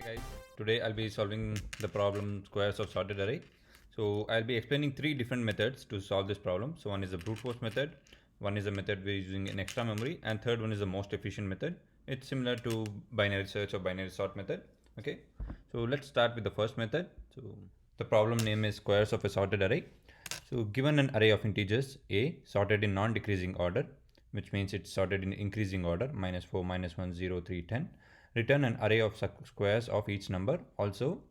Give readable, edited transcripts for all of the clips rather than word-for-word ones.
Guys, today I'll be solving the problem squares of sorted array. So I'll be explaining three different methods to solve this problem. So one is the brute force method, one is a method we're using an extra memory, and third one is the most efficient method. It's similar to binary search or binary sort method. Okay, so let's start with the first method. So the problem name is squares of a sorted array. So given an array of integers a sorted in non-decreasing order, which means it's sorted in increasing order, -4, -1, 0, 3, 10. Return an array of squares of each number, also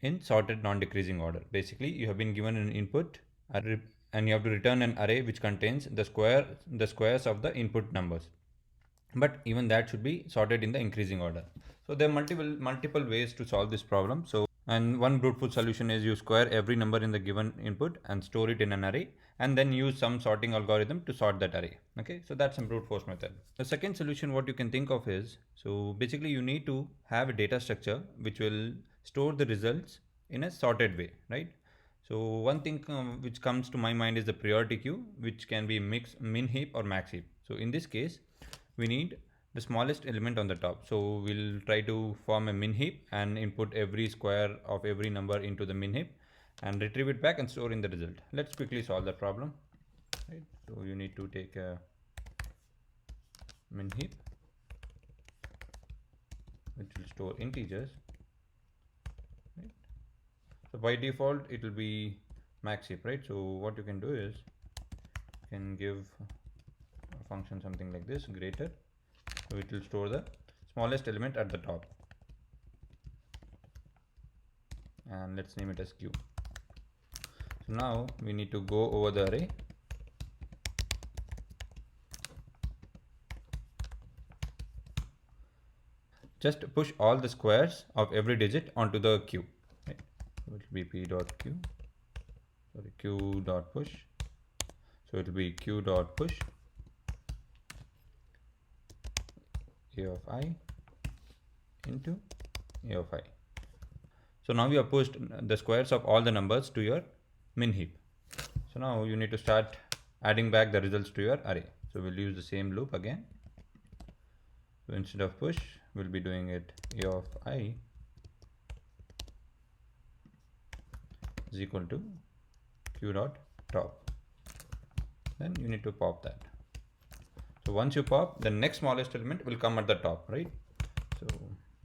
in sorted non-decreasing order. Basically, you have been given an input and you have to return an array which contains the squares of the input numbers. But even that should be sorted in the increasing order. So there are multiple ways to solve this problem. And one brute force solution is you square every number in the given input and store it in an array, and then use some sorting algorithm to sort that array. Okay, so that's a brute force method. The second solution, what you can think of is, so basically you need to have a data structure which will store the results in a sorted way, right? So one thing which comes to my mind is the priority queue, which can be min heap or max heap. So in this case, we need the smallest element on the top. So we'll try to form a min heap and input every square of every number into the min heap and retrieve it back and store in the result. Let's quickly solve that problem. Right? So you need to take a min heap which will store integers. Right? So by default it will be max heap, right? So what you can do is you can give a function something like this, greater. So it will store the smallest element at the top, and let's name it as q. So now we need to go over the array just push all the squares of every digit onto the q, right? So it will be q dot push. So it will be q dot push a of I into a of I. So now you have pushed the squares of all the numbers to your min heap. So now you need to start adding back the results to your array. So we'll use the same loop again. So instead of push, we'll be doing it a of I is equal to q dot top. Then you need to pop that. So once you pop, the next smallest element will come at the top, right? So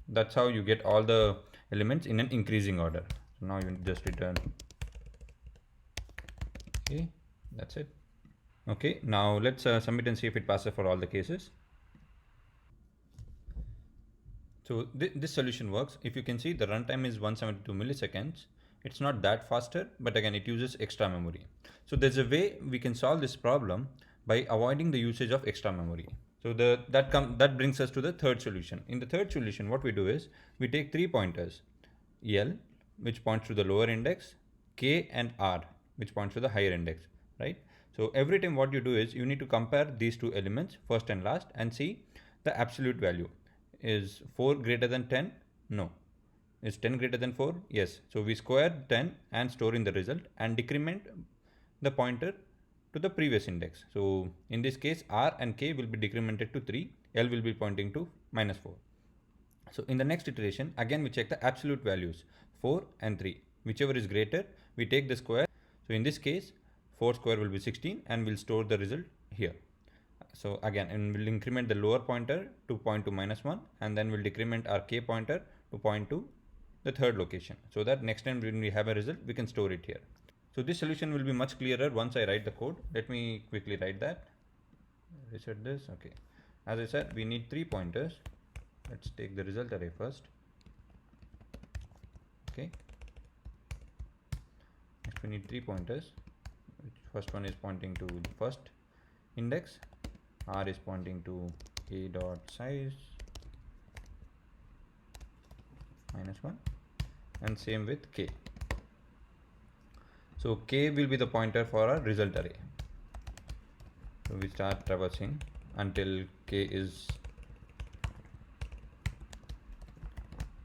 that's how you get all the elements in an increasing order. So now you just return. Okay, that's it. Okay, now let's submit and see if it passes for all the cases. So this solution works. If you can see, the runtime is 172 milliseconds. It's not that faster, but again, it uses extra memory. So there's a way we can solve this problem by avoiding the usage of extra memory. So that brings us to the third solution. In the third solution, what we do is we take 3 pointers, L, which points to the lower index, K and R, which points to the higher index, right? So every time what you do is you need to compare these two elements, first and last, and see the absolute value. Is 4 greater than 10? No. Is 10 greater than 4? Yes. So we square 10 and store in the result and decrement the pointer to the previous index. So in this case, R and K will be decremented to 3, L will be pointing to -4. So in the next iteration, again we check the absolute values, 4 and 3. Whichever is greater, we take the square. So in this case, 4 square will be 16 and we'll store the result here. So again, and we'll increment the lower pointer to point to -1, and then we'll decrement our K pointer to point to the third location, so that next time when we have a result, we can store it here. So this solution will be much clearer once I write the code. Let me quickly write that. Reset this. Okay. As I said, we need 3 pointers. Let's take the result array first. Okay. Next we need 3 pointers. First one is pointing to the first index. R is pointing to a dot size -1, and same with K. So K will be the pointer for our result array. So we start traversing until K is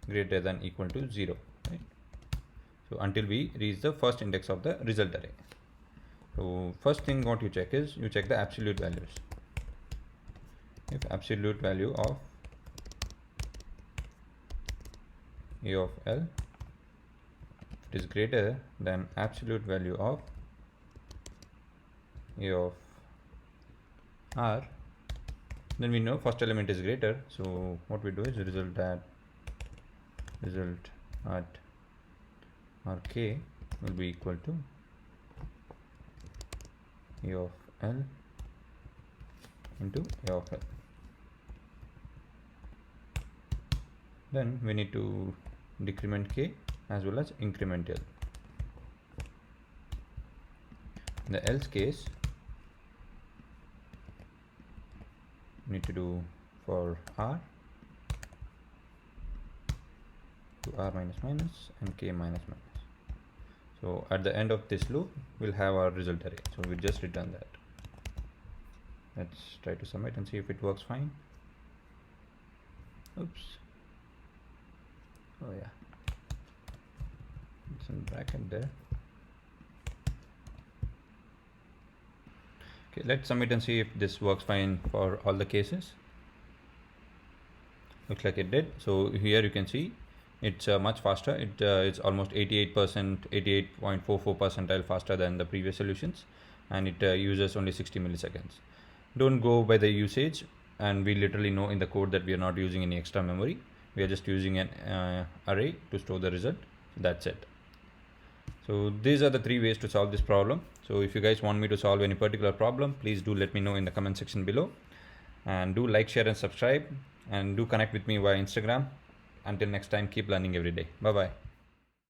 greater than equal to 0, right? So until we reach the first index of the result array. So first thing what you check is you check the absolute values. If absolute value of A of L, if it is greater than absolute value of A of R, then we know first element is greater. So what we do is result at Rk will be equal to A of L into A of L. Then we need to decrement K as well as increment L. In the else case, we need to do for R to R minus minus and K minus minus. So at the end of this loop, we'll have our result array. So we just return that. Let's try to submit and see if it works fine. Oops. Oh yeah. It's in bracket there. Okay, let's submit and see if this works fine for all the cases. Looks like it did. So here you can see it's much faster. It's almost 88%, 88.44 percentile faster than the previous solutions, and it uses only 60 milliseconds. Don't go by the usage, and we literally know in the code that we are not using any extra memory. We are just using an array to store the result. That's it. So these are the 3 ways to solve this problem. So if you guys want me to solve any particular problem, please do let me know in the comment section below, and do like, share and subscribe, and do connect with me via Instagram. Until next time, keep learning every day. Bye bye.